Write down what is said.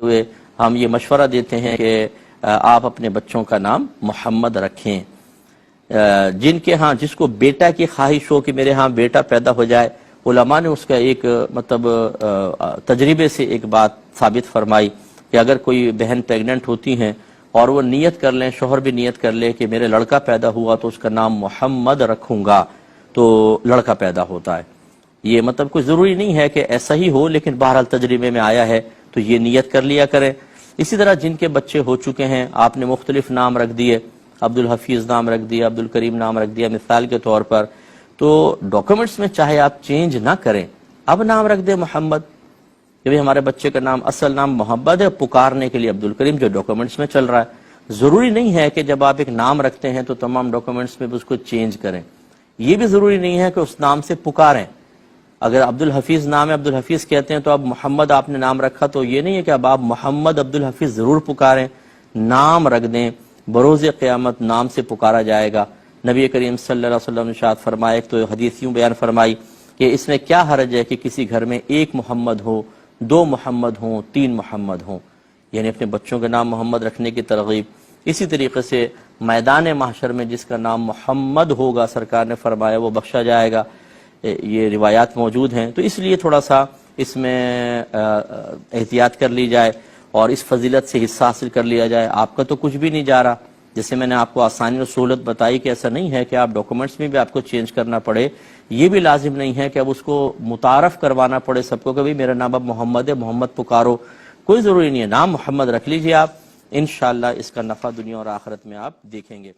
ہوئے ہم یہ مشورہ دیتے ہیں کہ آپ اپنے بچوں کا نام محمد رکھیں۔ جن کے ہاں جس کو بیٹا کی خواہش ہو کہ میرے ہاں بیٹا پیدا ہو جائے، علماء نے اس کا ایک تجربے سے ایک بات ثابت فرمائی کہ اگر کوئی بہن پیگننٹ ہوتی ہیں اور وہ نیت کر لیں، شوہر بھی نیت کر لے کہ میرے لڑکا پیدا ہوا تو اس کا نام محمد رکھوں گا، تو لڑکا پیدا ہوتا ہے۔ یہ کوئی ضروری نہیں ہے کہ ایسا ہی ہو، لیکن بہرحال تجربے میں آیا ہے تو یہ نیت کر لیا کریں۔ اسی طرح جن کے بچے ہو چکے ہیں، آپ نے مختلف نام رکھ دیے، عبدالحفیظ نام رکھ دیا، عبدالکریم نام رکھ دیا مثال کے طور پر، تو ڈاکومنٹس میں چاہے آپ چینج نہ کریں، اب نام رکھ دیں محمد، کہ ہمارے بچے کا نام اصل نام محمد ہے، پکارنے کے لیے عبدالکریم جو ڈاکومنٹس میں چل رہا ہے۔ ضروری نہیں ہے کہ جب آپ ایک نام رکھتے ہیں تو تمام ڈاکومنٹس میں بھی اس کو چینج کریں، یہ بھی ضروری نہیں ہے کہ اس نام سے پکاریں۔ اگر عبدالحفیظ نام ہے، عبدالحفیظ کہتے ہیں، تو اب محمد آپ نے نام رکھا تو یہ نہیں ہے کہ اب آپ محمد عبدالحفیظ ضرور پکاریں، نام رکھ دیں، بروز قیامت نام سے پکارا جائے گا۔ نبی کریم صلی اللہ علیہ وسلم نے ارشاد فرمایا، تو حدیث یوں بیان فرمائی کہ اس میں کیا حرج ہے کہ کسی گھر میں ایک محمد ہو، دو محمد ہوں، تین محمد ہوں، یعنی اپنے بچوں کے نام محمد رکھنے کی ترغیب۔ اسی طریقے سے میدان محشر میں جس کا نام محمد ہوگا، سرکار نے فرمایا وہ بخشا جائے گا، یہ روایات موجود ہیں۔ تو اس لیے تھوڑا سا اس میں احتیاط کر لی جائے اور اس فضیلت سے حصہ حاصل کر لیا جائے۔ آپ کا تو کچھ بھی نہیں جا رہا، جیسے میں نے آپ کو آسانی اور سہولت بتائی کہ ایسا نہیں ہے کہ آپ ڈاکومنٹس میں بھی آپ کو چینج کرنا پڑے، یہ بھی لازم نہیں ہے کہ اب اس کو متعارف کروانا پڑے سب کو کہ بھی میرا نام اب محمد ہے، محمد پکارو، کوئی ضروری نہیں ہے، نام محمد رکھ لیجئے آپ، انشاءاللہ اس کا نفع دنیا اور آخرت میں آپ دیکھیں گے۔